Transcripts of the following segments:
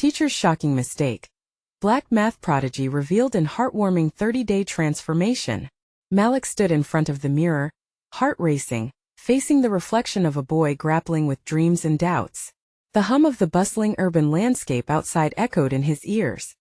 Teacher's shocking mistake. Black math prodigy revealed in heartwarming 30-day transformation. Malik stood in front of the mirror, heart racing, facing the reflection of a boy grappling with dreams and doubts. The hum of the bustling urban landscape outside echoed in his ears.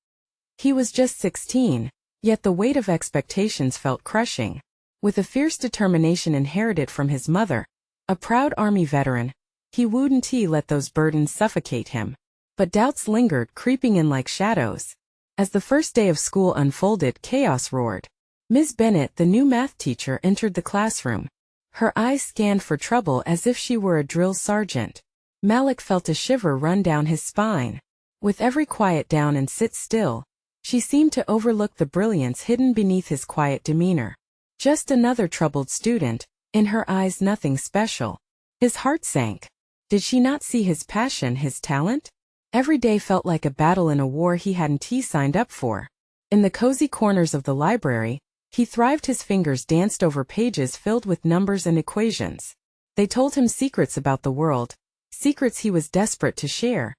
He was just 16, yet the weight of expectations felt crushing. With a fierce determination inherited from his mother, a proud Army veteran, he wouldn't let those burdens suffocate him. But doubts lingered, creeping in like shadows. As the first day of school unfolded, chaos roared. Ms. Bennett, the new math teacher, entered the classroom. Her eyes scanned for trouble as if she were a drill sergeant. Malik felt a shiver run down his spine. With every quiet down and sit still, she seemed to overlook the brilliance hidden beneath his quiet demeanor. Just another troubled student, in her eyes nothing special. His heart sank. Did she not see his passion, his talent? Every day felt like a battle in a war he hadn't signed up for. In the cozy corners of the library, he thrived. His fingers danced over pages filled with numbers and equations. They told him secrets about the world, secrets he was desperate to share.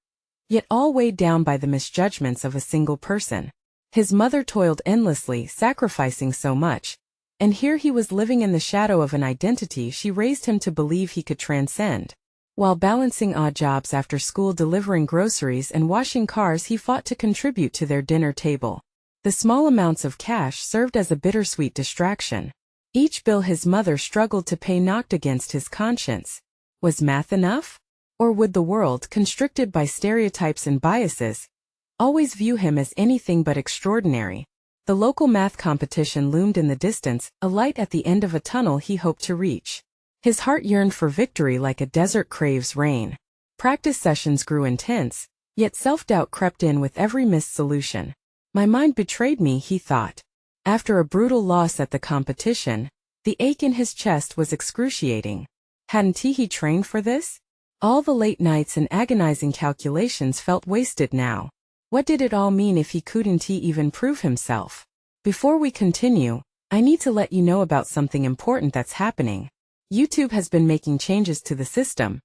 Yet all weighed down by the misjudgments of a single person. His mother toiled endlessly, sacrificing so much. And here he was living in the shadow of an identity she raised him to believe he could transcend. While balancing odd jobs after school, delivering groceries and washing cars, he fought to contribute to their dinner table. The small amounts of cash served as a bittersweet distraction. Each bill his mother struggled to pay knocked against his conscience. Was math enough? Or would the world, constricted by stereotypes and biases, always view him as anything but extraordinary? The local math competition loomed in the distance, a light at the end of a tunnel he hoped to reach. His heart yearned for victory like a desert craves rain. Practice sessions grew intense, yet self-doubt crept in with every missed solution. My mind betrayed me, he thought. After a brutal loss at the competition, the ache in his chest was excruciating. Hadn't he trained for this? All the late nights and agonizing calculations felt wasted now. What did it all mean if he couldn't even prove himself? Before we continue, I need to let you know about something important that's happening. YouTube has been making changes to the system,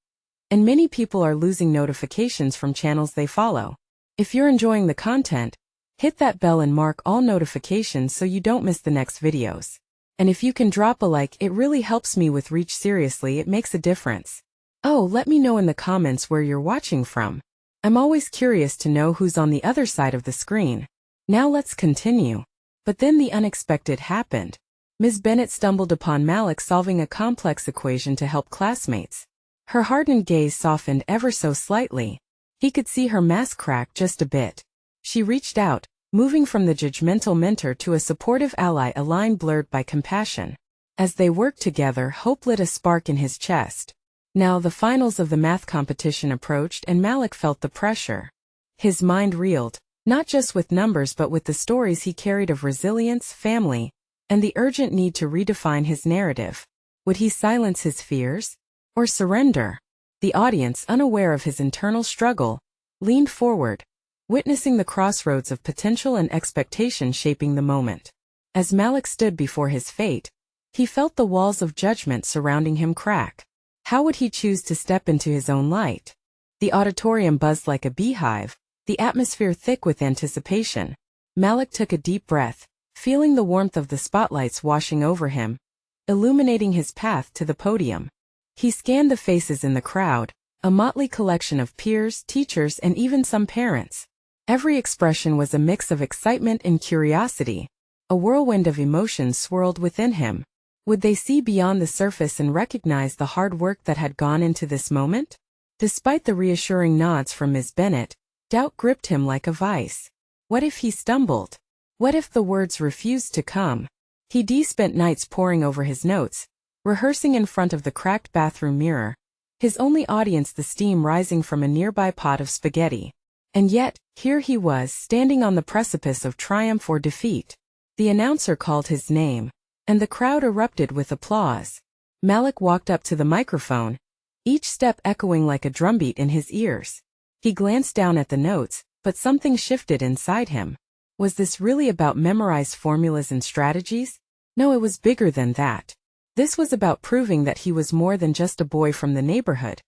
and many people are losing notifications from channels they follow. If you're enjoying the content, hit that bell and mark all notifications so you don't miss the next videos. And if you can drop a like, it really helps me with reach. Seriously, it makes a difference. Oh, let me know in the comments where you're watching from. I'm always curious to know who's on the other side of the screen. Now let's continue. But then the unexpected happened. Ms. Bennett stumbled upon Malik solving a complex equation to help classmates. Her hardened gaze softened ever so slightly. He could see her mask crack just a bit. She reached out, moving from the judgmental mentor to a supportive ally, a line blurred by compassion. As they worked together, hope lit a spark in his chest. Now the finals of the math competition approached and Malik felt the pressure. His mind reeled, not just with numbers but with the stories he carried of resilience, family, and the urgent need to redefine his narrative. Would he silence his fears? Or surrender? The audience, unaware of his internal struggle, leaned forward, witnessing the crossroads of potential and expectation shaping the moment. As Malik stood before his fate, he felt the walls of judgment surrounding him crack. How would he choose to step into his own light? The auditorium buzzed like a beehive, the atmosphere thick with anticipation. Malik took a deep breath, feeling the warmth of the spotlights washing over him, illuminating his path to the podium. He scanned the faces in the crowd, a motley collection of peers, teachers, and even some parents. Every expression was a mix of excitement and curiosity. A whirlwind of emotions swirled within him. Would they see beyond the surface and recognize the hard work that had gone into this moment? Despite the reassuring nods from Ms. Bennett, doubt gripped him like a vice. What if he stumbled? What if the words refused to come? He spent nights poring over his notes, rehearsing in front of the cracked bathroom mirror, his only audience the steam rising from a nearby pot of spaghetti. And yet, here he was, standing on the precipice of triumph or defeat. The announcer called his name, and the crowd erupted with applause. Malik walked up to the microphone, each step echoing like a drumbeat in his ears. He glanced down at the notes, but something shifted inside him. Was this really about memorized formulas and strategies? No, it was bigger than that. This was about proving that he was more than just a boy from the neighborhood.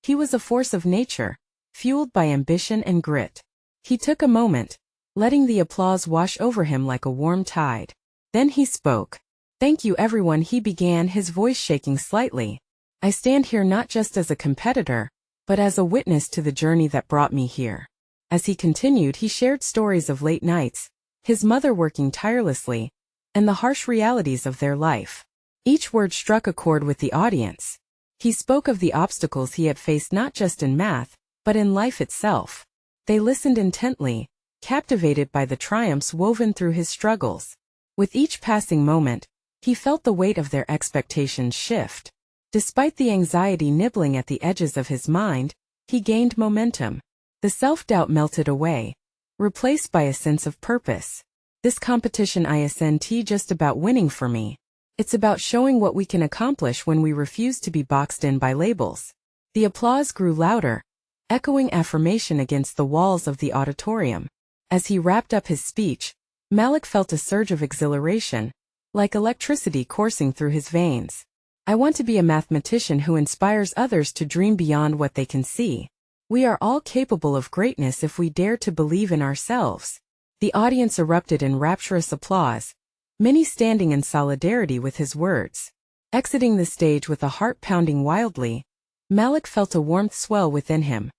He was a force of nature, fueled by ambition and grit. He took a moment, letting the applause wash over him like a warm tide. Then he spoke. "Thank you everyone," he began, his voice shaking slightly. "I stand here not just as a competitor, but as a witness to the journey that brought me here." As he continued, he shared stories of late nights, his mother working tirelessly, and the harsh realities of their life. Each word struck a chord with the audience. He spoke of the obstacles he had faced not just in math, but in life itself. They listened intently, captivated by the triumphs woven through his struggles. With each passing moment, he felt the weight of their expectations shift. Despite the anxiety nibbling at the edges of his mind, he gained momentum. The self-doubt melted away, replaced by a sense of purpose. "This competition isn't just about winning for me. It's about showing what we can accomplish when we refuse to be boxed in by labels." The applause grew louder, echoing affirmation against the walls of the auditorium. As he wrapped up his speech, Malik felt a surge of exhilaration, like electricity coursing through his veins. "I want to be a mathematician who inspires others to dream beyond what they can see. We are all capable of greatness if we dare to believe in ourselves." The audience erupted in rapturous applause, many standing in solidarity with his words. Exiting the stage with a heart pounding wildly, Malik felt a warmth swell within him.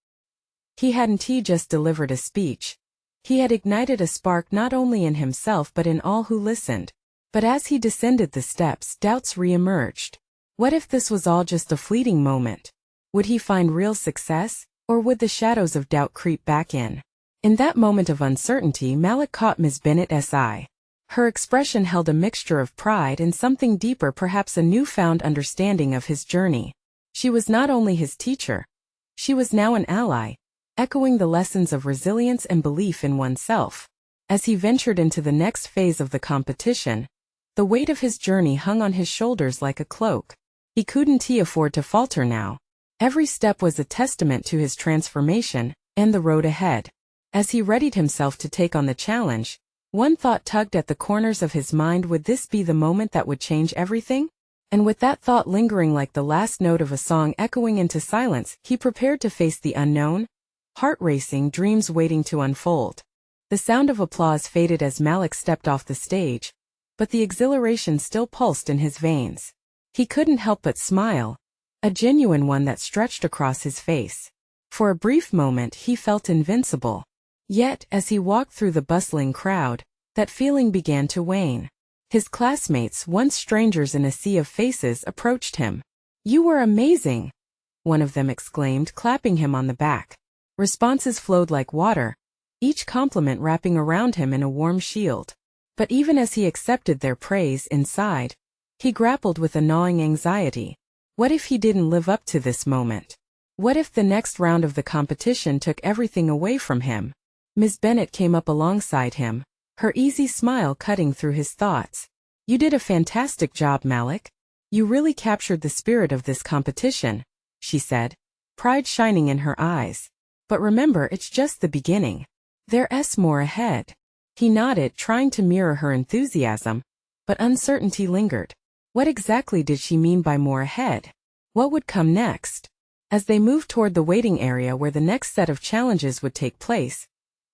He hadn't just delivered a speech. He had ignited a spark not only in himself but in all who listened. But as he descended the steps, doubts re-emerged. What if this was all just a fleeting moment? Would he find real success, or would the shadows of doubt creep back in? In that moment of uncertainty, Malik caught Ms. Bennett's eye. Her expression held a mixture of pride and something deeper, perhaps a newfound understanding of his journey. She was not only his teacher. She was now an ally, echoing the lessons of resilience and belief in oneself. As he ventured into the next phase of the competition, the weight of his journey hung on his shoulders like a cloak. He couldn't afford to falter now. Every step was a testament to his transformation and the road ahead. As he readied himself to take on the challenge, one thought tugged at the corners of his mind: would this be the moment that would change everything? And with that thought lingering like the last note of a song echoing into silence, he prepared to face the unknown, heart-racing, dreams waiting to unfold. The sound of applause faded as Malik stepped off the stage, but the exhilaration still pulsed in his veins. He couldn't help but smile, a genuine one that stretched across his face. For a brief moment he felt invincible. Yet, as he walked through the bustling crowd, that feeling began to wane. His classmates, once strangers in a sea of faces, approached him. "You were amazing," one of them exclaimed, clapping him on the back. Responses flowed like water, each compliment wrapping around him in a warm shield. But even as he accepted their praise, inside, he grappled with a gnawing anxiety. What if he didn't live up to this moment? What if the next round of the competition took everything away from him? Ms. Bennett came up alongside him, her easy smile cutting through his thoughts. "You did a fantastic job, Malik. You really captured the spirit of this competition," she said, pride shining in her eyes. "But remember, it's just the beginning. There's more ahead." He nodded, trying to mirror her enthusiasm, but uncertainty lingered. What exactly did she mean by more ahead? What would come next? As they moved toward the waiting area where the next set of challenges would take place,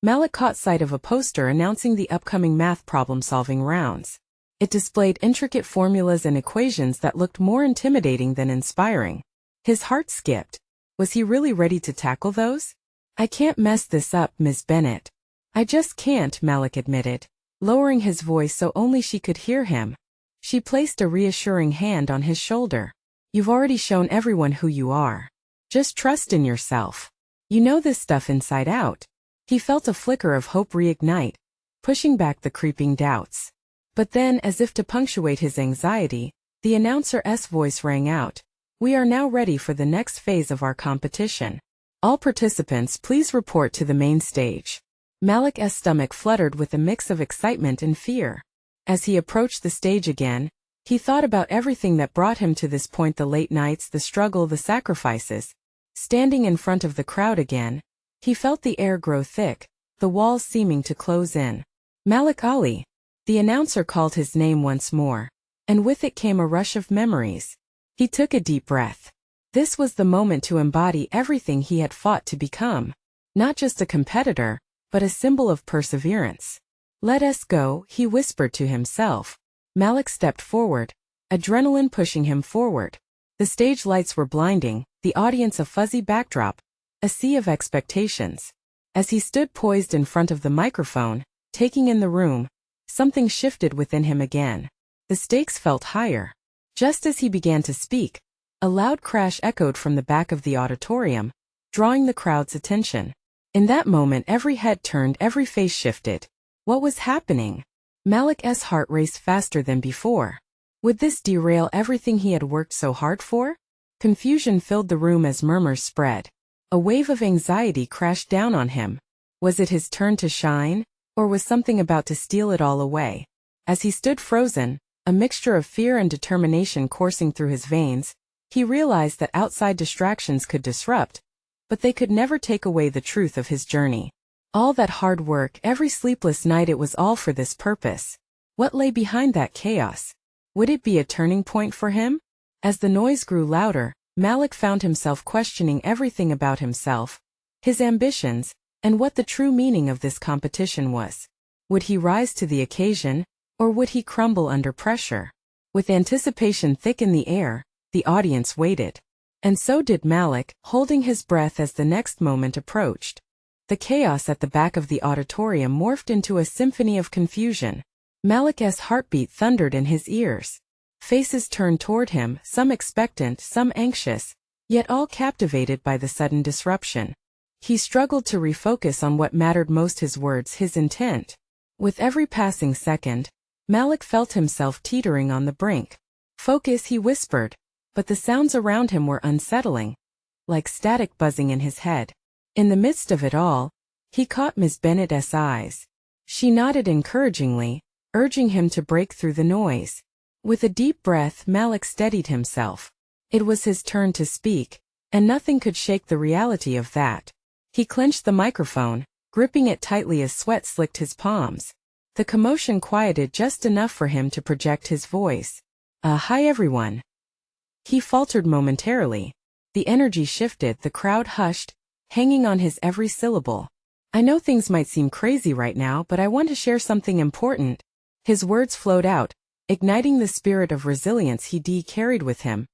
Malik caught sight of a poster announcing the upcoming math problem-solving rounds. It displayed intricate formulas and equations that looked more intimidating than inspiring. His heart skipped. Was he really ready to tackle those? "I can't mess this up, Ms. Bennett." "I just can't," Malik admitted, lowering his voice so only she could hear him. She placed a reassuring hand on his shoulder. "You've already shown everyone who you are. Just trust in yourself. You know this stuff inside out." He felt a flicker of hope reignite, pushing back the creeping doubts. But then, as if to punctuate his anxiety, the announcer's voice rang out. "We are now ready for the next phase of our competition. All participants, please report to the main stage." Malik's stomach fluttered with a mix of excitement and fear. As he approached the stage again, he thought about everything that brought him to this point: the late nights, the struggle, the sacrifices. Standing in front of the crowd again, he felt the air grow thick, the walls seeming to close in. "Malik Ali." The announcer called his name once more, and with it came a rush of memories. He took a deep breath. This was the moment to embody everything he had fought to become. Not just a competitor, but a symbol of perseverance. "Let us go," he whispered to himself. Malik stepped forward, adrenaline pushing him forward. The stage lights were blinding, the audience a fuzzy backdrop, a sea of expectations. As he stood poised in front of the microphone, taking in the room, something shifted within him again. The stakes felt higher. Just as he began to speak, a loud crash echoed from the back of the auditorium, drawing the crowd's attention. In that moment every head turned, every face shifted. What was happening? Malik's heart raced faster than before. Would this derail everything he had worked so hard for? Confusion filled the room as murmurs spread. A wave of anxiety crashed down on him. Was it his turn to shine, or was something about to steal it all away? As he stood frozen, a mixture of fear and determination coursing through his veins, he realized that outside distractions could disrupt, but they could never take away the truth of his journey. All that hard work, every sleepless night, it was all for this purpose. What lay behind that chaos? Would it be a turning point for him? As the noise grew louder, Malik found himself questioning everything about himself, his ambitions, and what the true meaning of this competition was. Would he rise to the occasion, or would he crumble under pressure? With anticipation thick in the air, the audience waited. And so did Malik, holding his breath as the next moment approached. The chaos at the back of the auditorium morphed into a symphony of confusion. Malik's heartbeat thundered in his ears. Faces turned toward him, some expectant, some anxious, yet all captivated by the sudden disruption. He struggled to refocus on what mattered most: his words, his intent. With every passing second, Malik felt himself teetering on the brink. "Focus," he whispered, but the sounds around him were unsettling, like static buzzing in his head. In the midst of it all, he caught Miss Bennett's eyes. She nodded encouragingly, urging him to break through the noise. With a deep breath, Malik steadied himself. It was his turn to speak, and nothing could shake the reality of that. He clenched the microphone, gripping it tightly as sweat slicked his palms. The commotion quieted just enough for him to project his voice. Hi everyone." He faltered momentarily. The energy shifted, the crowd hushed, hanging on his every syllable. "I know things might seem crazy right now, but I want to share something important." His words flowed out, igniting the spirit of resilience he carried with him,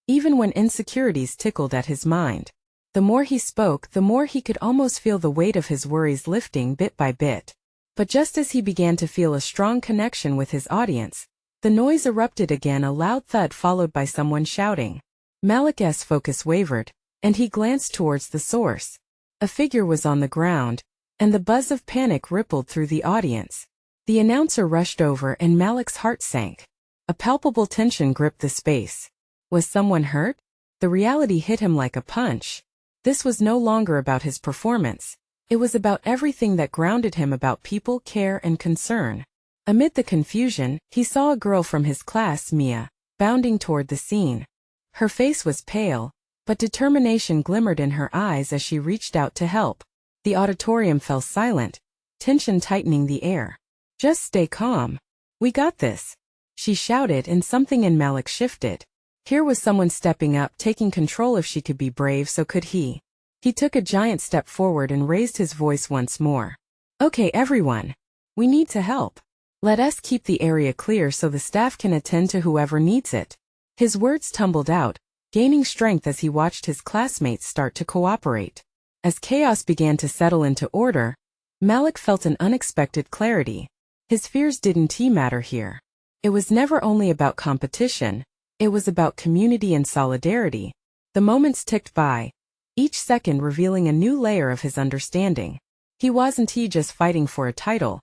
even when insecurities tickled at his mind. The more he spoke, the more he could almost feel the weight of his worries lifting bit by bit. But just as he began to feel a strong connection with his audience, the noise erupted again, a loud thud followed by someone shouting. Malik's focus wavered, and he glanced towards the source. A figure was on the ground, and the buzz of panic rippled through the audience. The announcer rushed over and Malik's heart sank. A palpable tension gripped the space. Was someone hurt? The reality hit him like a punch. This was no longer about his performance. It was about everything that grounded him, about people, care, and concern. Amid the confusion, he saw a girl from his class, Mia, bounding toward the scene. Her face was pale, but determination glimmered in her eyes as she reached out to help. The auditorium fell silent, tension tightening the air. "Just stay calm. We got this," she shouted, and something in Malik shifted. Here was someone stepping up, taking control. If she could be brave, so could he. He took a giant step forward and raised his voice once more. "Okay, everyone. We need to help. Let us keep the area clear so the staff can attend to whoever needs it." His words tumbled out, gaining strength as he watched his classmates start to cooperate. As chaos began to settle into order, Malik felt an unexpected clarity. His fears didn't matter here. It was never only about competition, it was about community and solidarity. The moments ticked by, each second revealing a new layer of his understanding. He wasn't just fighting for a title.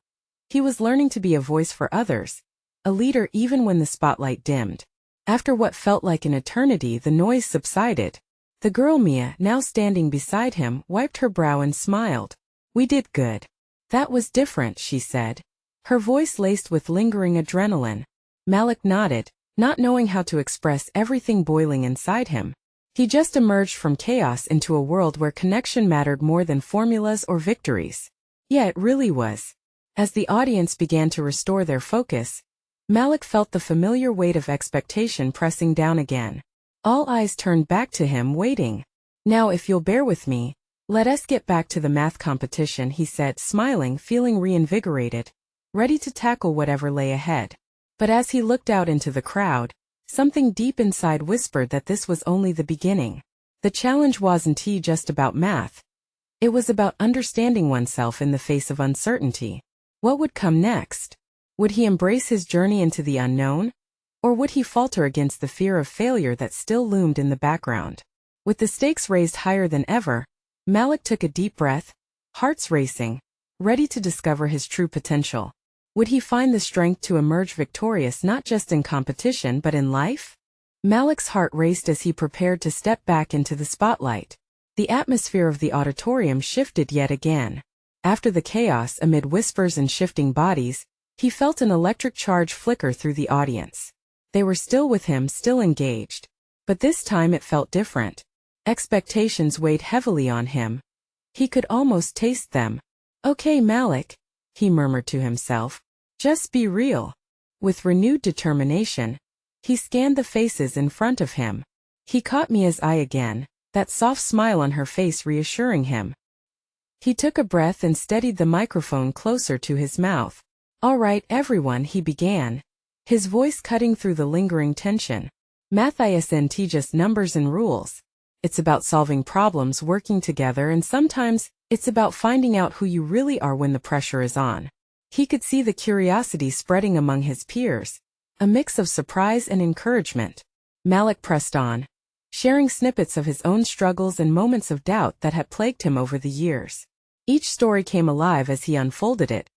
He was learning to be a voice for others, a leader even when the spotlight dimmed. After what felt like an eternity, the noise subsided. The girl Mia, now standing beside him, wiped her brow and smiled. "We did good." "That was different," she said, her voice laced with lingering adrenaline. Malik nodded, not knowing how to express everything boiling inside him. He just emerged from chaos into a world where connection mattered more than formulas or victories. Yeah, it really was. As the audience began to restore their focus, Malik felt the familiar weight of expectation pressing down again. All eyes turned back to him, waiting. "Now if you'll bear with me, "Let us get back to the math competition," he said, smiling, feeling reinvigorated, ready to tackle whatever lay ahead. But as he looked out into the crowd, something deep inside whispered that this was only the beginning. The challenge wasn't just about math. It was about understanding oneself in the face of uncertainty. What would come next? Would he embrace his journey into the unknown? Or would he falter against the fear of failure that still loomed in the background? With the stakes raised higher than ever, Malik took a deep breath, hearts racing, ready to discover his true potential. Would he find the strength to emerge victorious not just in competition but in life? Malik's heart raced as he prepared to step back into the spotlight. The atmosphere of the auditorium shifted yet again. After the chaos amid whispers and shifting bodies, he felt an electric charge flicker through the audience. They were still with him, still engaged. But this time it felt different. Expectations weighed heavily on him. He could almost taste them. "Okay, Malik," he murmured to himself. "Just be real." With renewed determination, he scanned the faces in front of him. He caught Mia's eye again, that soft smile on her face reassuring him. He took a breath and steadied the microphone closer to his mouth. "All right, everyone," he began, his voice cutting through the lingering tension. "Math isn't just numbers and rules. It's about solving problems, working together, and sometimes it's about finding out who you really are when the pressure is on." He could see the curiosity spreading among his peers, a mix of surprise and encouragement. Malik pressed on, sharing snippets of his own struggles and moments of doubt that had plagued him over the years. Each story came alive as he unfolded it,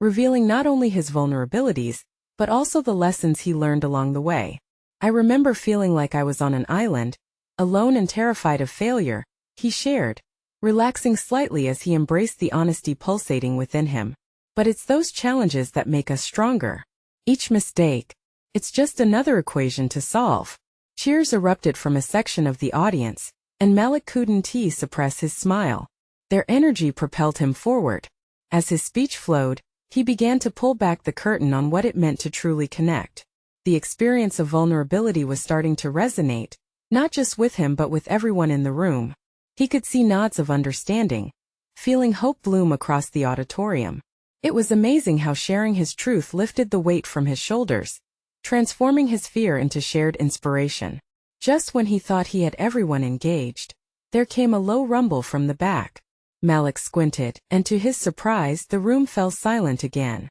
revealing not only his vulnerabilities, but also the lessons he learned along the way. "I remember feeling like I was on an island, alone and terrified of failure," he shared, relaxing slightly as he embraced the honesty pulsating within him. "But it's those challenges that make us stronger. Each mistake, it's just another equation to solve." Cheers erupted from a section of the audience, and Malik couldn't suppress his smile. Their energy propelled him forward. As his speech flowed, he began to pull back the curtain on what it meant to truly connect. The experience of vulnerability was starting to resonate, not just with him but with everyone in the room. He could see nods of understanding, feeling hope bloom across the auditorium. It was amazing how sharing his truth lifted the weight from his shoulders, transforming his fear into shared inspiration. Just when he thought he had everyone engaged, there came a low rumble from the back. Malik squinted, and to his surprise, the room fell silent again.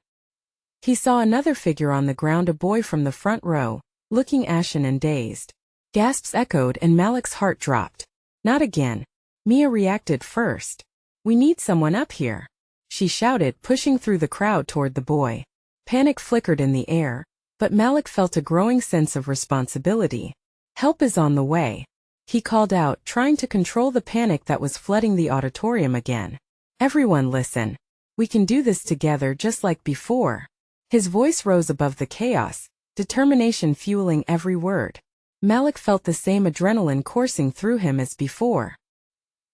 He saw another figure on the ground, a boy from the front row, looking ashen and dazed. Gasps echoed and Malik's heart dropped. "Not again." Mia reacted first. "We need someone up here," she shouted, pushing through the crowd toward the boy. Panic flickered in the air, but Malik felt a growing sense of responsibility. "Help is on the way," he called out, trying to control the panic that was flooding the auditorium again. "Everyone listen. We can do this together just like before." His voice rose above the chaos, determination fueling every word. Malik felt the same adrenaline coursing through him as before.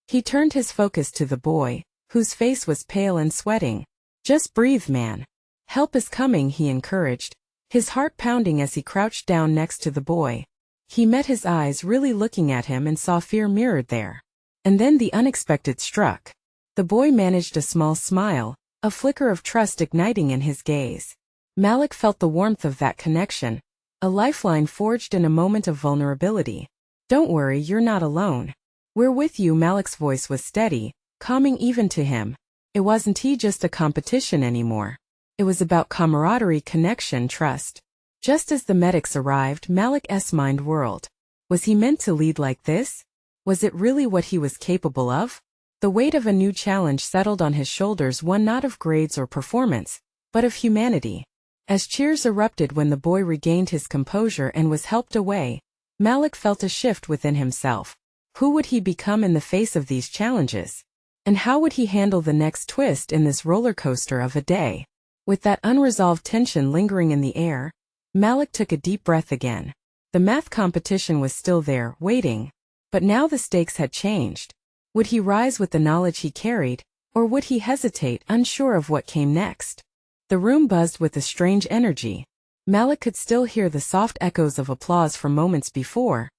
He turned his focus to the boy, whose face was pale and sweating. "Just breathe, man. Help is coming," he encouraged, his heart pounding as he crouched down next to the boy. He met his eyes, really looking at him, and saw fear mirrored there. And then the unexpected struck. The boy managed a small smile, a flicker of trust igniting in his gaze. Malik felt the warmth of that connection, a lifeline forged in a moment of vulnerability. "Don't worry, you're not alone. We're with you." Malik's voice was steady, calming even to him. It wasn't just a competition anymore. It was about camaraderie, connection, trust. Just as the medics arrived, Malik's mind whirled. Was he meant to lead like this? Was it really what he was capable of? The weight of a new challenge settled on his shoulders, one not of grades or performance, but of humanity. As cheers erupted when the boy regained his composure and was helped away, Malik felt a shift within himself. Who would he become in the face of these challenges? And how would he handle the next twist in this roller coaster of a day? With that unresolved tension lingering in the air, Malik took a deep breath again. The math competition was still there, waiting. But now the stakes had changed. Would he rise with the knowledge he carried, or would he hesitate, unsure of what came next? The room buzzed with a strange energy. Malik could still hear the soft echoes of applause from moments before,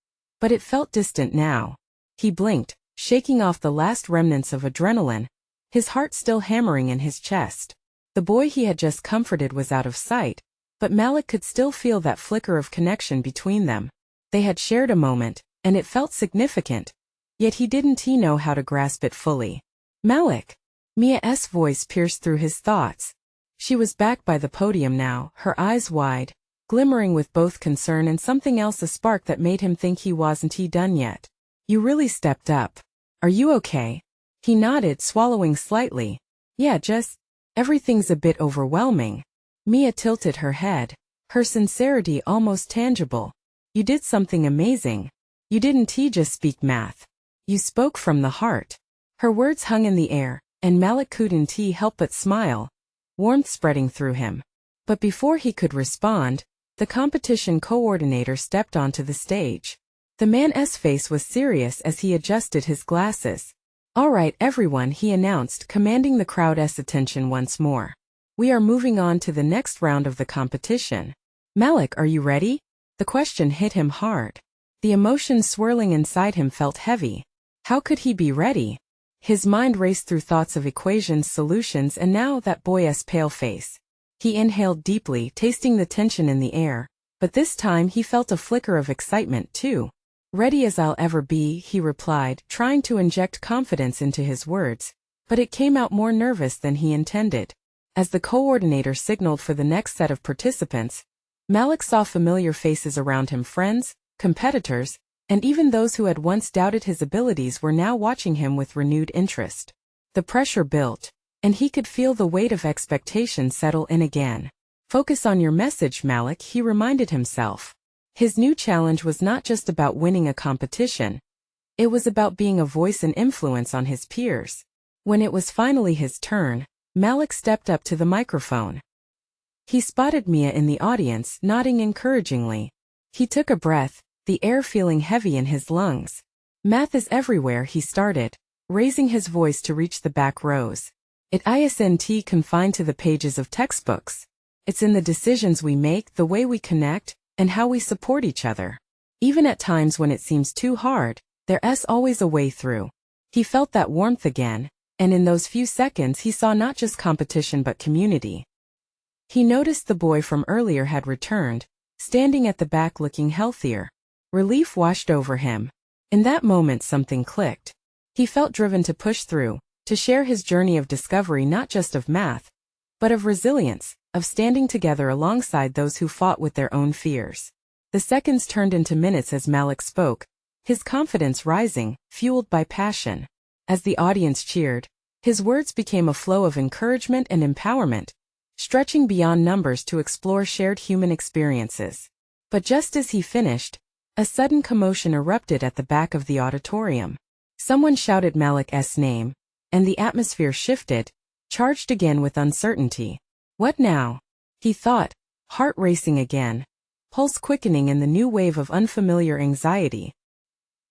but it felt distant now. He blinked, shaking off the last remnants of adrenaline, his heart still hammering in his chest. The boy he had just comforted was out of sight, but Malik could still feel that flicker of connection between them. They had shared a moment, and it felt significant. Yet he didn't know how to grasp it fully. Malik! Mia's voice pierced through his thoughts. She was back by the podium now, her eyes wide, glimmering with both concern and something else, a spark that made him think he wasn't done yet. You really stepped up. Are you okay? He nodded, swallowing slightly. Yeah, just, everything's a bit overwhelming. Mia tilted her head, her sincerity almost tangible. You did something amazing. You didn't just speak math. You spoke from the heart. Her words hung in the air, and Malik couldn't help but smile, warmth spreading through him. But before he could respond, the competition coordinator stepped onto the stage. The man's face was serious as he adjusted his glasses. All right, everyone, he announced, commanding the crowd's attention once more. We are moving on to the next round of the competition. Malik, are you ready? The question hit him hard. The emotions swirling inside him felt heavy. How could he be ready? His mind raced through thoughts of equations, solutions, and now that boy's pale face. He inhaled deeply, tasting the tension in the air, but this time he felt a flicker of excitement too. Ready as I'll ever be, he replied, trying to inject confidence into his words, but it came out more nervous than he intended. As the coordinator signaled for the next set of participants, Malik saw familiar faces around him, friends, competitors, and even those who had once doubted his abilities were now watching him with renewed interest. The pressure built, and he could feel the weight of expectation settle in again. Focus on your message, Malik, he reminded himself. His new challenge was not just about winning a competition. It was about being a voice and influence on his peers. When it was finally his turn, Malik stepped up to the microphone. He spotted Mia in the audience, nodding encouragingly. He took a breath, the air feeling heavy in his lungs. Math is everywhere, he started, raising his voice to reach the back rows. It isn't confined to the pages of textbooks. It's in the decisions we make, the way we connect, and how we support each other. Even at times when it seems too hard, there's always a way through. He felt that warmth again, and in those few seconds he saw not just competition but community. He noticed the boy from earlier had returned, standing at the back looking healthier. Relief washed over him. In that moment something clicked. He felt driven to push through, to share his journey of discovery, not just of math, but of resilience, of standing together alongside those who fought with their own fears. The seconds turned into minutes as Malik spoke, his confidence rising, fueled by passion. As the audience cheered, his words became a flow of encouragement and empowerment, stretching beyond numbers to explore shared human experiences. But just as he finished, a sudden commotion erupted at the back of the auditorium. Someone shouted Malik's name, and the atmosphere shifted, charged again with uncertainty. What now? He thought, heart racing again, pulse quickening in the new wave of unfamiliar anxiety.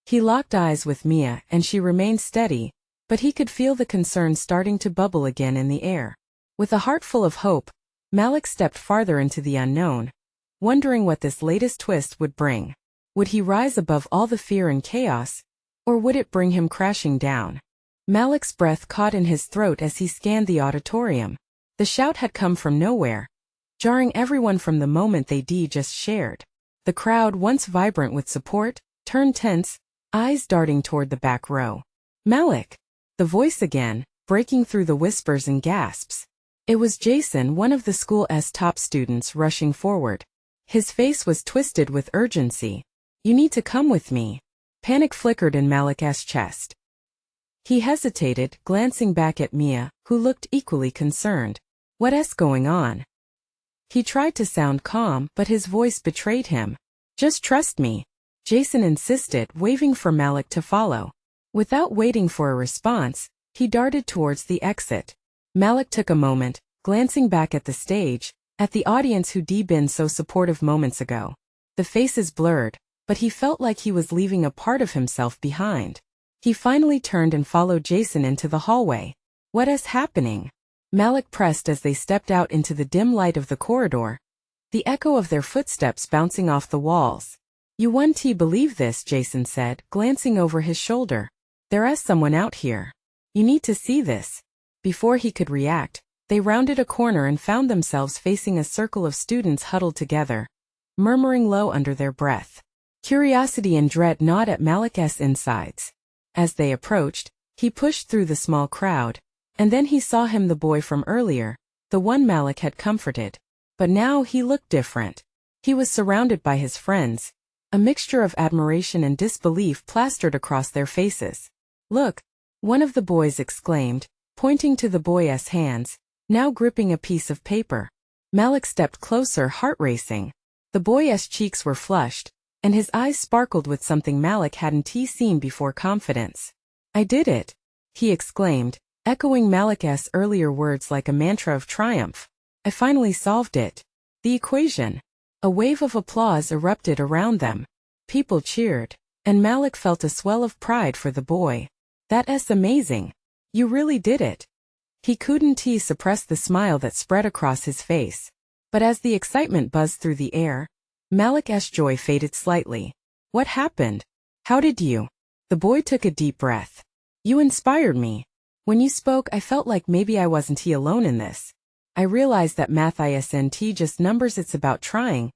He locked eyes with Mia, and she remained steady, but he could feel the concern starting to bubble again in the air. With a heart full of hope, Malik stepped farther into the unknown, wondering what this latest twist would bring. Would he rise above all the fear and chaos, or would it bring him crashing down? Malik's breath caught in his throat as he scanned the auditorium. The shout had come from nowhere, jarring everyone from the moment they just shared. The crowd, once vibrant with support, turned tense, eyes darting toward the back row. Malik! The voice again, breaking through the whispers and gasps. It was Jason, one of the school's top students, rushing forward. His face was twisted with urgency. You need to come with me. Panic flickered in Malik's chest. He hesitated, glancing back at Mia, who looked equally concerned. What's going on? He tried to sound calm, but his voice betrayed him. Just trust me, Jason insisted, waving for Malik to follow. Without waiting for a response, he darted towards the exit. Malik took a moment, glancing back at the stage, at the audience who'd been so supportive moments ago. The faces blurred, but he felt like he was leaving a part of himself behind. He finally turned and followed Jason into the hallway. What's happening? Malik pressed as they stepped out into the dim light of the corridor, the echo of their footsteps bouncing off the walls. You won't believe this, Jason said, glancing over his shoulder. There's someone out here. You need to see this. Before he could react, they rounded a corner and found themselves facing a circle of students huddled together, murmuring low under their breath. Curiosity and dread gnawed at Malik's insides. As they approached, he pushed through the small crowd, and then he saw him, the boy from earlier, the one Malik had comforted. But now he looked different. He was surrounded by his friends, a mixture of admiration and disbelief plastered across their faces. "Look," one of the boys exclaimed, pointing to the boy's hands, now gripping a piece of paper. Malik stepped closer, heart racing. The boy's cheeks were flushed, and his eyes sparkled with something Malik hadn't seen before: confidence. "I did it," he exclaimed, echoing Malik's earlier words like a mantra of triumph. "I finally solved it. The equation." A wave of applause erupted around them. People cheered, and Malik felt a swell of pride for the boy. "That's amazing. You really did it." He couldn't suppress the smile that spread across his face. But as the excitement buzzed through the air, Malik's joy faded slightly. "What happened? How did you?" The boy took a deep breath. "You inspired me. When you spoke, I felt like maybe I wasn't alone in this. I realized that math isn't just numbers, it's about trying,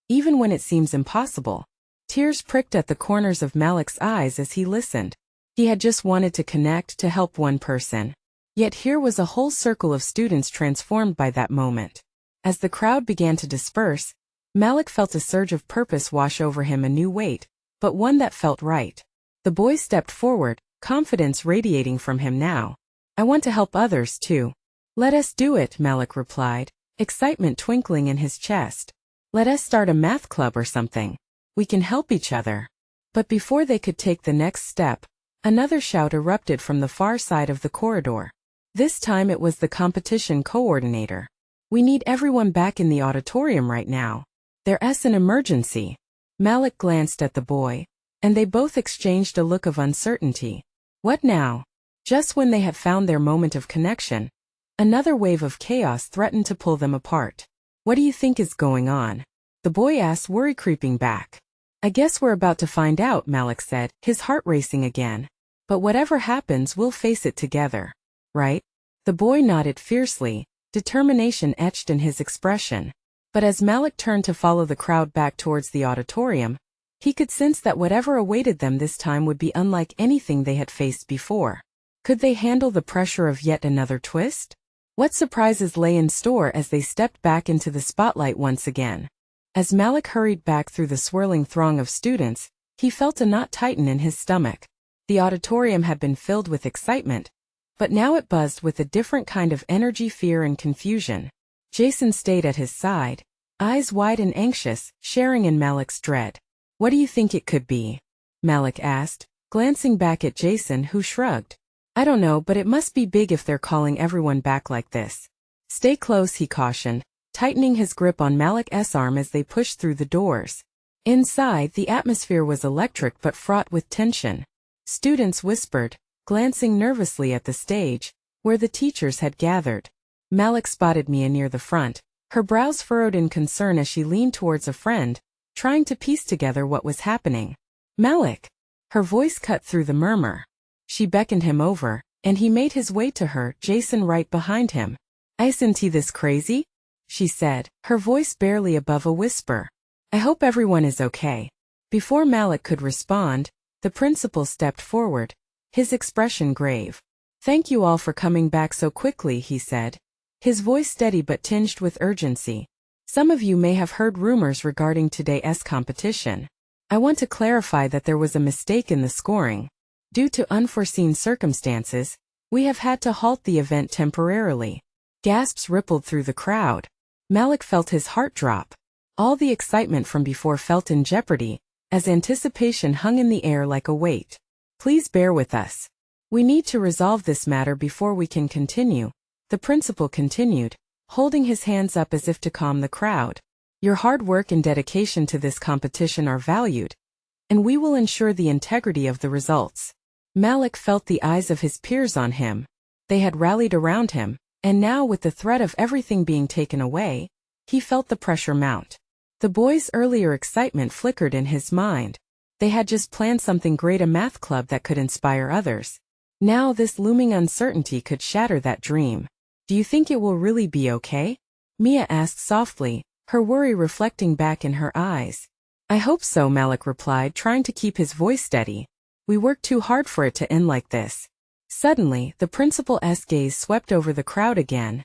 even when it seems impossible." Tears pricked at the corners of Malik's eyes as he listened. He had just wanted to connect, to help one person. Yet here was a whole circle of students transformed by that moment. As the crowd began to disperse, Malik felt a surge of purpose wash over him, a new weight, but one that felt right. The boy stepped forward, confidence radiating from him now. "I want to help others too." "Let us do it," Malik replied, excitement twinkling in his chest. "Let us start a math club or something. We can help each other." But before they could take the next step, another shout erupted from the far side of the corridor. This time it was the competition coordinator. "We need everyone back in the auditorium right now. There's an emergency." Malik glanced at the boy, and they both exchanged a look of uncertainty. What now? Just when they had found their moment of connection, another wave of chaos threatened to pull them apart. "What do you think is going on?" the boy asked, worry creeping back. "I guess we're about to find out," Malik said, his heart racing again. "But whatever happens, we'll face it together. Right?" The boy nodded fiercely, determination etched in his expression. But as Malik turned to follow the crowd back towards the auditorium, he could sense that whatever awaited them this time would be unlike anything they had faced before. Could they handle the pressure of yet another twist? What surprises lay in store as they stepped back into the spotlight once again? As Malik hurried back through the swirling throng of students, he felt a knot tighten in his stomach. The auditorium had been filled with excitement, but now it buzzed with a different kind of energy, fear and confusion. Jason stayed at his side, eyes wide and anxious, sharing in Malik's dread. "What do you think it could be?" Malik asked, glancing back at Jason, who shrugged. "I don't know, but it must be big if they're calling everyone back like this." "Stay close," he cautioned, tightening his grip on Malik's arm as they pushed through the doors. Inside, the atmosphere was electric but fraught with tension. Students whispered, glancing nervously at the stage, where the teachers had gathered. Malik spotted Mia near the front, her brows furrowed in concern as she leaned towards a friend, trying to piece together what was happening. "Malik!" Her voice cut through the murmur. She beckoned him over, and he made his way to her, Jason right behind him. "Isn't he this crazy?" she said, her voice barely above a whisper. "I hope everyone is okay." Before Malik could respond, the principal stepped forward, his expression grave. "Thank you all for coming back so quickly," he said, his voice steady but tinged with urgency. "Some of you may have heard rumors regarding today's competition. I want to clarify that there was a mistake in the scoring. Due to unforeseen circumstances, we have had to halt the event temporarily." Gasps rippled through the crowd. Malik felt his heart drop. All the excitement from before felt in jeopardy, as anticipation hung in the air like a weight. "Please bear with us. We need to resolve this matter before we can continue," the principal continued, holding his hands up as if to calm the crowd. "Your hard work and dedication to this competition are valued, and we will ensure the integrity of the results." Malik felt the eyes of his peers on him. They had rallied around him, and now with the threat of everything being taken away, he felt the pressure mount. The boy's earlier excitement flickered in his mind. They had just planned something great, a math club that could inspire others. Now this looming uncertainty could shatter that dream. Do you think it will really be okay? Mia asked softly, her worry reflecting back in her eyes. I hope so, Malik replied, trying to keep his voice steady. We worked too hard for it to end like this. Suddenly, the principal's gaze swept over the crowd again,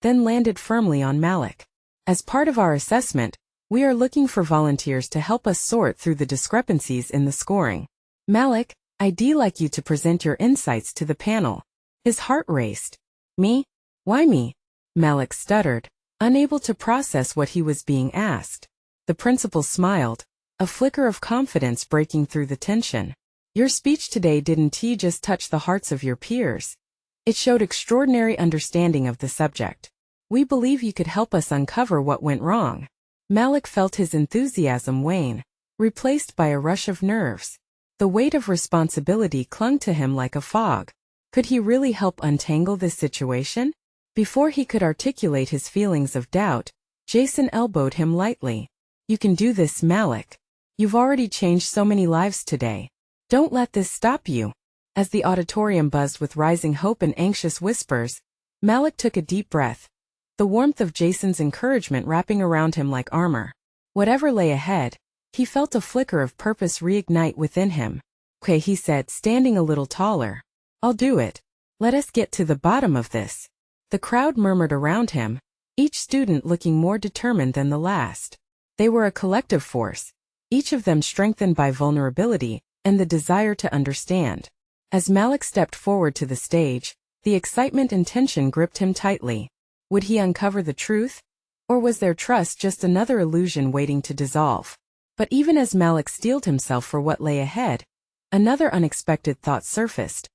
then landed firmly on Malik. As part of our assessment, we are looking for volunteers to help us sort through the discrepancies in the scoring. Malik, I'd like you to present your insights to the panel. His heart raced. Me? Why me? Malik stuttered, unable to process what he was being asked. The principal smiled, a flicker of confidence breaking through the tension. Your speech today didn't just touch the hearts of your peers. It showed extraordinary understanding of the subject. We believe you could help us uncover what went wrong. Malik felt his enthusiasm wane, replaced by a rush of nerves. The weight of responsibility clung to him like a fog. Could he really help untangle this situation? Before he could articulate his feelings of doubt, Jason elbowed him lightly. You can do this, Malik. You've already changed so many lives today. Don't let this stop you. As the auditorium buzzed with rising hope and anxious whispers, Malik took a deep breath, the warmth of Jason's encouragement wrapping around him like armor. Whatever lay ahead, he felt a flicker of purpose reignite within him. Okay, he said, standing a little taller. I'll do it. Let us get to the bottom of this. The crowd murmured around him, each student looking more determined than the last. They were a collective force, each of them strengthened by vulnerability and the desire to understand. As Malik stepped forward to the stage, the excitement and tension gripped him tightly. Would he uncover the truth? Or was their trust just another illusion waiting to dissolve? But even as Malik steeled himself for what lay ahead, another unexpected thought surfaced.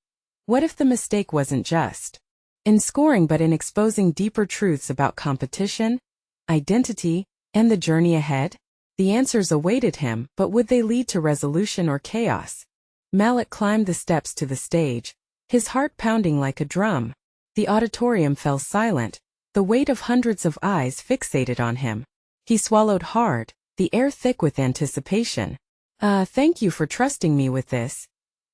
What if the mistake wasn't just in scoring but in exposing deeper truths about competition, identity, and the journey ahead? The answers awaited him, but would they lead to resolution or chaos? Malik climbed the steps to the stage, his heart pounding like a drum. The auditorium fell silent, the weight of hundreds of eyes fixated on him. He swallowed hard, the air thick with anticipation. Thank you for trusting me with this.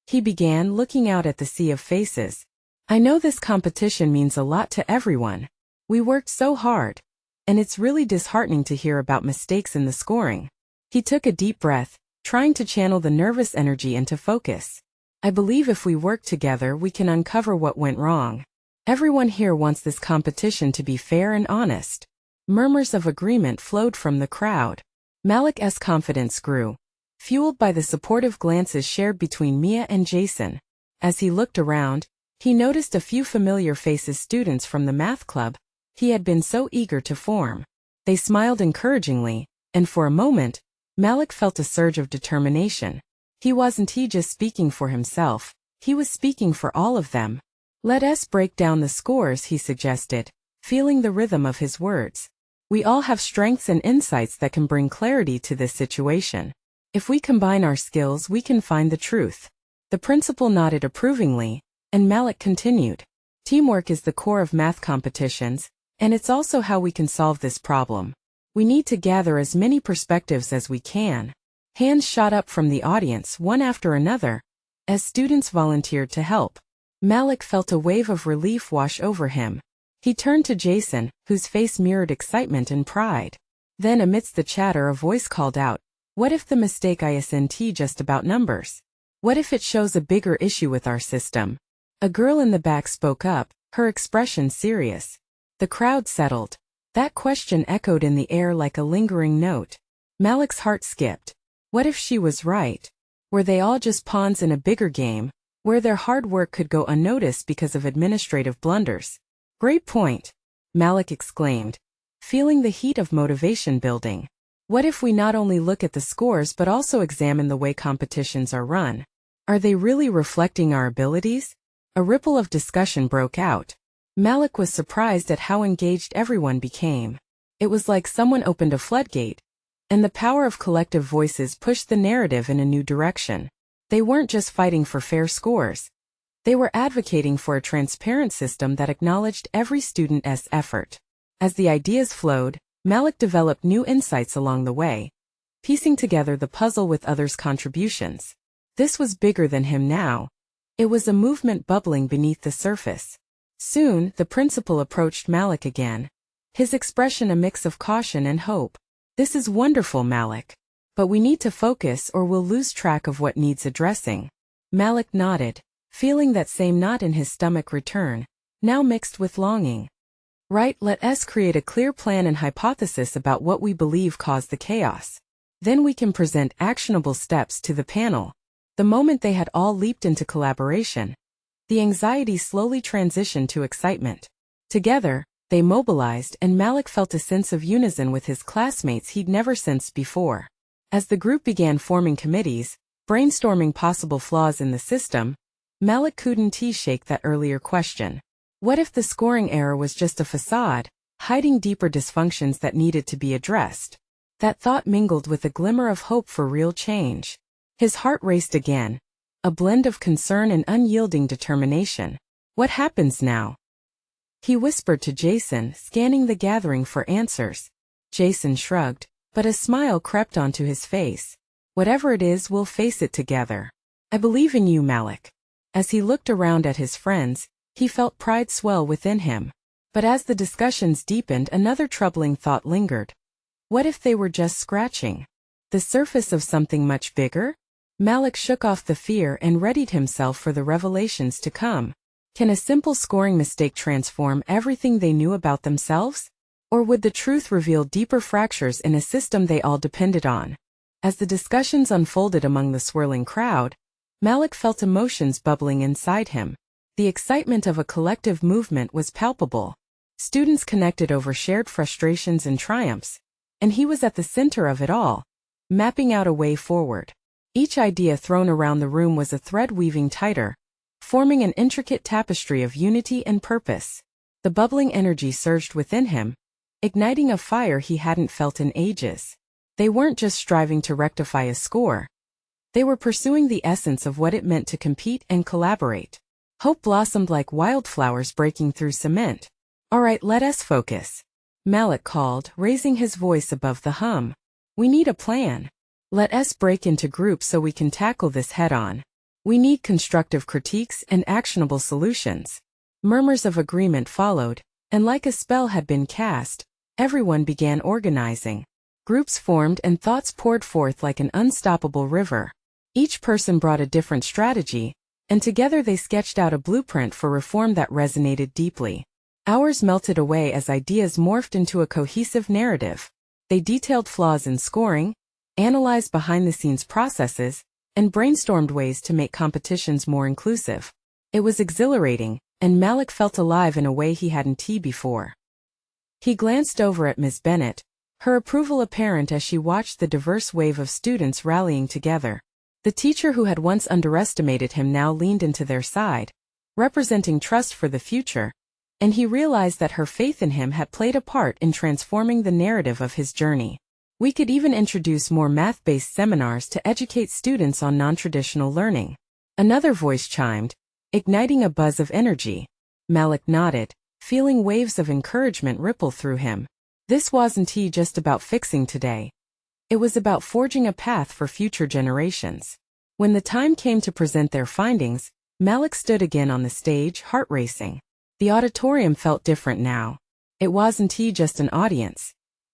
He began, looking out at the sea of faces. I know this competition means a lot to everyone. We worked so hard. And it's really disheartening to hear about mistakes in the scoring. He took a deep breath, trying to channel the nervous energy into focus. I believe if we work together we can uncover what went wrong. Everyone here wants this competition to be fair and honest. Murmurs of agreement flowed from the crowd. Malik's confidence grew, fueled by the supportive glances shared between Mia and Jason. As he looked around, he noticed a few familiar faces, students from the math club he had been so eager to form. They smiled encouragingly, and for a moment, Malik felt a surge of determination. He wasn't just speaking for himself, he was speaking for all of them. Let us break down the scores, he suggested, feeling the rhythm of his words. We all have strengths and insights that can bring clarity to this situation. If we combine our skills, we can find the truth. The principal nodded approvingly, and Malik continued. Teamwork is the core of math competitions, and it's also how we can solve this problem. We need to gather as many perspectives as we can. Hands shot up from the audience, one after another, as students volunteered to help. Malik felt a wave of relief wash over him. He turned to Jason, whose face mirrored excitement and pride. Then amidst the chatter a voice called out, what if the mistake isn't just about numbers? What if it shows a bigger issue with our system? A girl in the back spoke up, her expression serious. The crowd settled. That question echoed in the air like a lingering note. Malik's heart skipped. What if she was right? Were they all just pawns in a bigger game, where their hard work could go unnoticed because of administrative blunders? Great point, Malik exclaimed, feeling the heat of motivation building. What if we not only look at the scores but also examine the way competitions are run? Are they really reflecting our abilities? A ripple of discussion broke out. Malik was surprised at how engaged everyone became. It was like someone opened a floodgate, and the power of collective voices pushed the narrative in a new direction. They weren't just fighting for fair scores. They were advocating for a transparent system that acknowledged every student's effort. As the ideas flowed, Malik developed new insights along the way. piecing together the puzzle with others' contributions. This was bigger than him now. It was a movement bubbling beneath the surface. Soon, the principal approached Malik again, his expression a mix of caution and hope. "This is wonderful, Malik. But we need to focus or we'll lose track of what needs addressing." Malik nodded, feeling that same knot in his stomach return, now mixed with longing. "Right, let us create a clear plan and hypothesis about what we believe caused the chaos. Then we can present actionable steps to the panel." The moment they had all leaped into collaboration, the anxiety slowly transitioned to excitement. Together, they mobilized, and Malik felt a sense of unison with his classmates he'd never sensed before. As the group began forming committees, brainstorming possible flaws in the system, Malik couldn't shake that earlier question. What if the scoring error was just a facade, hiding deeper dysfunctions that needed to be addressed? That thought mingled with a glimmer of hope for real change. His heart raced again, a blend of concern and unyielding determination. "What happens now?" he whispered to Jason, scanning the gathering for answers. Jason shrugged, but a smile crept onto his face. "Whatever it is, we'll face it together. I believe in you, Malik." As he looked around at his friends, he felt pride swell within him. But as the discussions deepened, another troubling thought lingered. What if they were just scratching the surface of something much bigger? Malik shook off the fear and readied himself for the revelations to come. Can a simple scoring mistake transform everything they knew about themselves? Or would the truth reveal deeper fractures in a system they all depended on? As the discussions unfolded among the swirling crowd, Malik felt emotions bubbling inside him. The excitement of a collective movement was palpable. Students connected over shared frustrations and triumphs, and he was at the center of it all, mapping out a way forward. Each idea thrown around the room was a thread weaving tighter, forming an intricate tapestry of unity and purpose. The bubbling energy surged within him, igniting a fire he hadn't felt in ages. They weren't just striving to rectify a score. They were pursuing the essence of what it meant to compete and collaborate. Hope blossomed like wildflowers breaking through cement. "All right, let us focus," Malik called, raising his voice above the hum. "We need a plan. Let us break into groups so we can tackle this head-on. We need constructive critiques and actionable solutions." Murmurs of agreement followed, and like a spell had been cast, everyone began organizing. Groups formed and thoughts poured forth like an unstoppable river. Each person brought a different strategy, and together they sketched out a blueprint for reform that resonated deeply. Hours melted away as ideas morphed into a cohesive narrative. They detailed flaws in scoring, analyzed behind-the-scenes processes, and brainstormed ways to make competitions more inclusive. It was exhilarating, and Malik felt alive in a way he hadn't before. He glanced over at Ms. Bennett, her approval apparent as she watched the diverse wave of students rallying together. The teacher who had once underestimated him now leaned into their side, representing trust for the future, and he realized that her faith in him had played a part in transforming the narrative of his journey. "We could even introduce more math-based seminars to educate students on non-traditional learning," another voice chimed, igniting a buzz of energy. Malik nodded, feeling waves of encouragement ripple through him. This wasn't just about fixing today. It was about forging a path for future generations. When the time came to present their findings, Malik stood again on the stage, heart racing. The auditorium felt different now. It wasn't just an audience.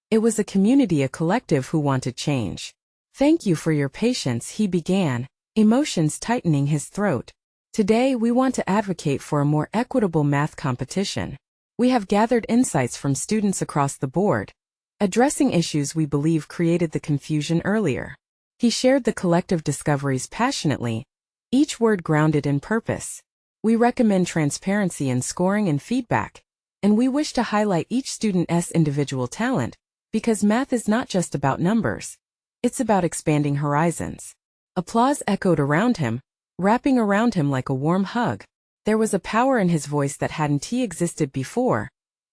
It was a community, a collective who wanted change. "Thank you for your patience," he began, emotions tightening his throat. "Today we want to advocate for a more equitable math competition. We have gathered insights from students across the board, addressing issues we believe created the confusion earlier." He shared the collective discoveries passionately, each word grounded in purpose. "We recommend transparency in scoring and feedback, and we wish to highlight each student's individual talent, because math is not just about numbers. It's about expanding horizons." Applause echoed around him, wrapping around him like a warm hug. There was a power in his voice that hadn't existed before,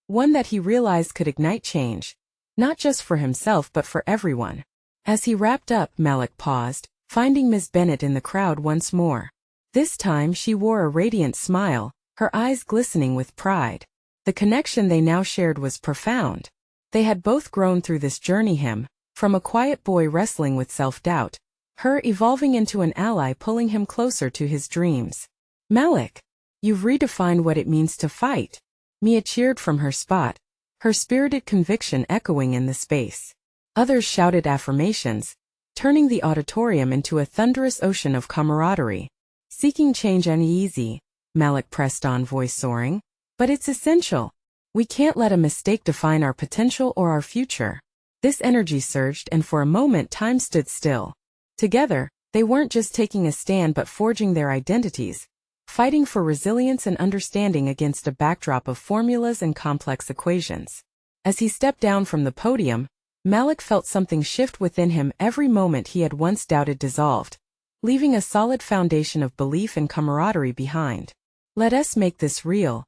one that he realized could ignite change, not just for himself but for everyone. As he wrapped up, Malik paused, finding Ms. Bennett in the crowd once more. This time she wore a radiant smile, her eyes glistening with pride. The connection they now shared was profound. They had both grown through this journey, him, From a quiet boy wrestling with self-doubt, her evolving into an ally pulling him closer to his dreams. Malik, you've redefined what it means to fight. Mia cheered from her spot, her spirited conviction echoing in the space. Others shouted affirmations, turning the auditorium into a thunderous ocean of camaraderie. Seeking change ain't easy, Malik pressed on, voice soaring. But it's essential. We can't let a mistake define our potential or our future. This energy surged, and for a moment time stood still. Together, they weren't just taking a stand but forging their identities, fighting for resilience and understanding against a backdrop of formulas and complex equations. As he stepped down from the podium, Malik felt something shift within him. Every moment he had once doubted dissolved, leaving a solid foundation of belief and camaraderie behind. Let us make this real,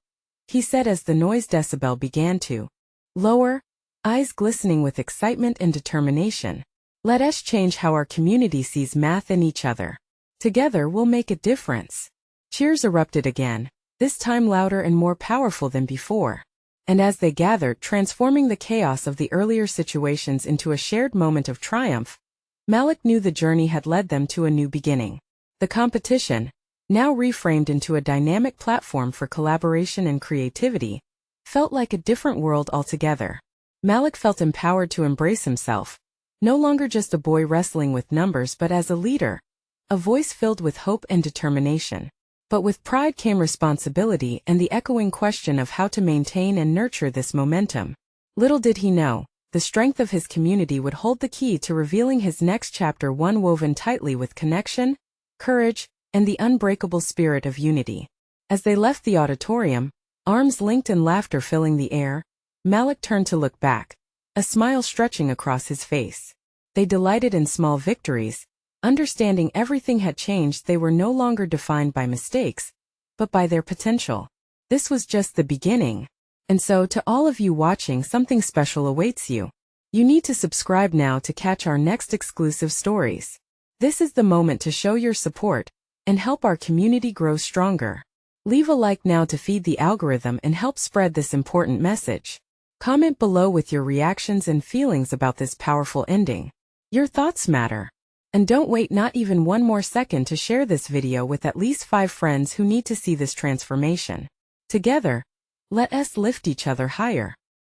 he said as the noise decibel began to lower, eyes glistening with excitement and determination. Let us change how our community sees math and each other. Together we'll make a difference. Cheers erupted again, this time louder and more powerful than before. And as they gathered, transforming the chaos of the earlier situations into a shared moment of triumph, Malik knew the journey had led them to a new beginning. The competition, now reframed into a dynamic platform for collaboration and creativity, felt like a different world altogether. Malik felt empowered to embrace himself, no longer just a boy wrestling with numbers but as a leader, a voice filled with hope and determination. But with pride came responsibility and the echoing question of how to maintain and nurture this momentum. Little did he know, the strength of his community would hold the key to revealing his next chapter, one woven tightly with connection, courage, and the unbreakable spirit of unity. As they left the auditorium, arms linked and laughter filling the air, Malik turned to look back, a smile stretching across his face. They delighted in small victories, understanding everything had changed. They were no longer defined by mistakes, but by their potential. This was just the beginning. And so, to all of you watching, something special awaits you. You need to subscribe now to catch our next exclusive stories. This is the moment to show your support and help our community grow stronger. Leave a like now to feed the algorithm and help spread this important message. Comment below with your reactions and feelings about this powerful ending. Your thoughts matter. And don't wait not even one more second to share this video with at least 5 friends who need to see this transformation. Together, let us lift each other higher.